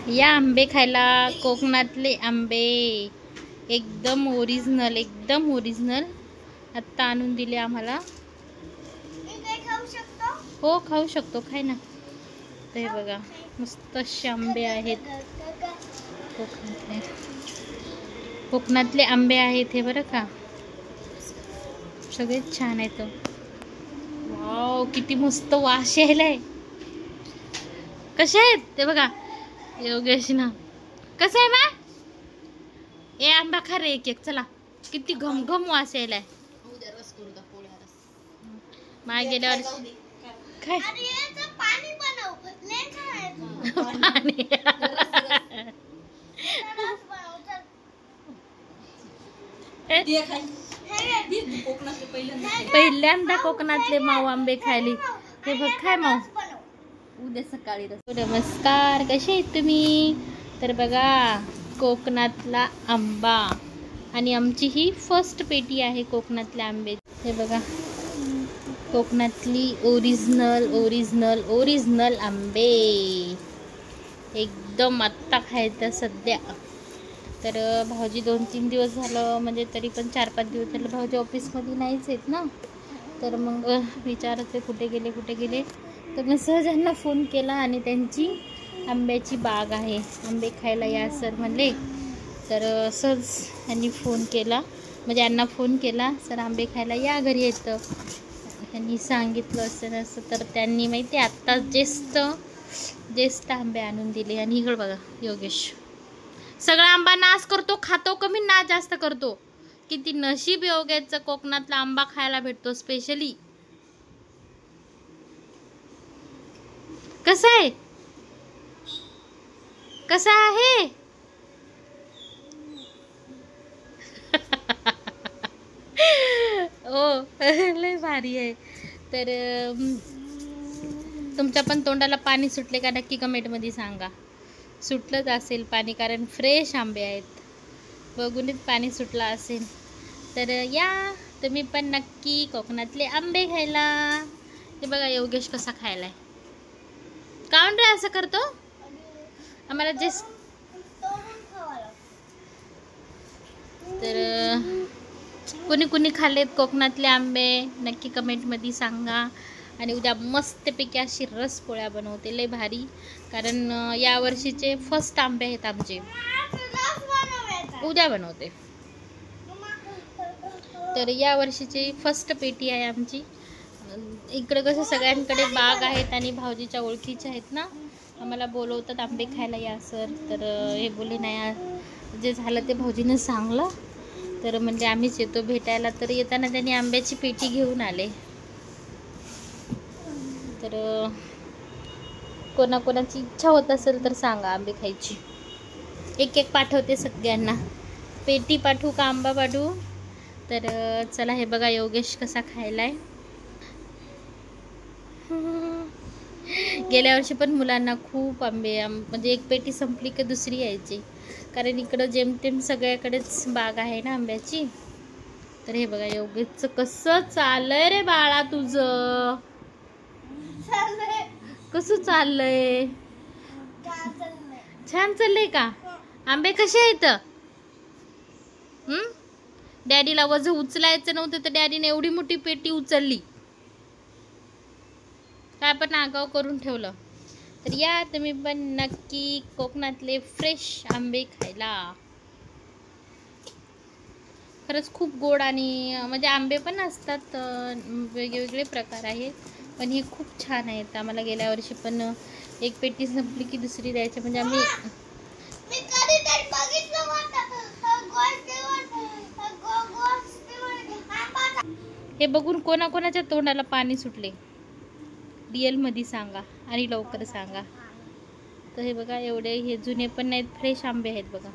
या आंबे खायला, कोकणातले आंबे एकदम ओरिजिनल, एकदम ओरिजिनल. आत्ता आणून दिले आम्हाला. हो खाऊ शकतो, खाय ना. ते बघा मस्त असे आंबे आहेत कोकणातले. कोकणातले आंबे आहेत हे बरं का, सगळेच छान आहेत. वाव किती मस्त वास यायलाय. कसे आहेत ते बघा योगेश ना. कसं आहे बा ए आंबा खा रे एक एक. चला किती घमघम वास यायलाय. मागे गेल्यावर काय पाणी पहिल्यांदा कोकणातले माऊ आंबे खायले. हे बघ काय माऊ उद्या सकाळी. नमस्कार, कसे आहेत तुम्ही? तर बघा कोकणातला आंबा, आणि आमची ही फर्स्ट पेटी आहे कोकणातल्या आंबे. हे बघा कोकणातली ओरिजिनल ओरिजिनल ओरिजिनल आंबे एकदम आत्ता खायचं सध्या. तर भाऊजी 2-3 दिवस झालं, म्हणजे तरी पण 4-5 दिवस झालं भाऊजी ऑफिसमध्ये नाहीच आहेत ना. तर मग विचारत ते कुठे गेले. तर मी सहज यांना फोन केला, आणि त्यांची आंब्याची बाग आहे, आंबे खायला या सर म्हणले. तर सहज यांनी फोन केला, म्हणजे यांना फोन केला, सर आंबे खायला या घरी येतं. त्यांनी सांगितलं असं तर त्यांनी माहिती आत्ता जेस्ट आंबे आणून दिले. आणि इकडं बघा योगेश सगळा आंबा नाश करतो, खातो कमी, नाश जास्त करतो. किती नशीब योगेशचं कोकणातला आंबा खायला भेटतो स्पेशली. कसं आहे ओ लय भारी आहे. तर तुमच्या पण तोंडाला पाणी सुटले का नक्की कमेंटमध्ये सांगा. सुटलंच असेल पाणी, कारण फ्रेश आंबे आहेत, बघूनच पाणी सुटलं असेल. तर या तुम्ही पण नक्की कोकणातले आंबे खायला. ते बघा योगेश कसा खायलाय. काऊन रे असं करतो? आम्हाला तर कुणी खाल्लेत कोकणातले आंबे नक्की कमेंटमध्ये सांगा. आणि उद्या मस्तपैकी अशी रस पोळ्या बनवते लय भारी, कारण या वर्षीचे फर्स्ट आंबे आहेत आमचे. उद्या बनवते. तर या वर्षीची फर्स्ट पेटी आहे आमची. इकडे कसं सगळ्यांकडे बाग आहेत, आणि भाऊजीच्या ओळखीच्या आहेत ना, आम्हाला बोलवतात आंबे खायला या सर. तर हे बोलले नाही, जे झालं ते भाऊजीनं सांगलं. तर म्हणजे आम्हीच येतो भेटायला. तर येताना त्यांनी आंब्याची पेटी घेऊन आले. तर कोणाकोणाची इच्छा होत असेल तर सांगा आंबे खायची. एक पाठवते सगळ्यांना. पेटी पाठवू का आंबा पाठवू? तर चला हे बघा योगेश कसा खायलाय. गेल्या वर्षी पण मुलांना खूप आंबे, म्हणजे एक पेटी संपली की दुसरी यायची, कारण इकडं जेमतेम सगळ्याकडेच बाग आहे ना आंब्याची. तर हे बघा योगेशचं कसं चाललंय रे बाळा तुझं. कसं चाललंय? छान चाललंय का? आंबे कसे आहेत? डॅडीला वजन उचलायचं नव्हतं तर डॅडीने एवढी मोठी पेटी उचलली, काय पण आगाव करून ठेवलं. तर या तुम्ही पण नक्की कोकणातले फ्रेश आंबे खायला. खरंच खूप गोड, आणि म्हणजे आंबे पण असतात वेगवेगळे प्रकार आहेत, पण हे खूप छान आहेत. आम्हाला गेल्या वर्षी पण एक पेटी संपली की दुसरी द्यायची, म्हणजे आम्ही हे बघून कोणाकोणाच्या तोंडाला पाणी सुटले रिअल मध्ये सांगा, आणि लवकर सांगा. तर हे बघा एवढे हे जुने पण नाहीत, फ्रेश आंबे आहेत बघा.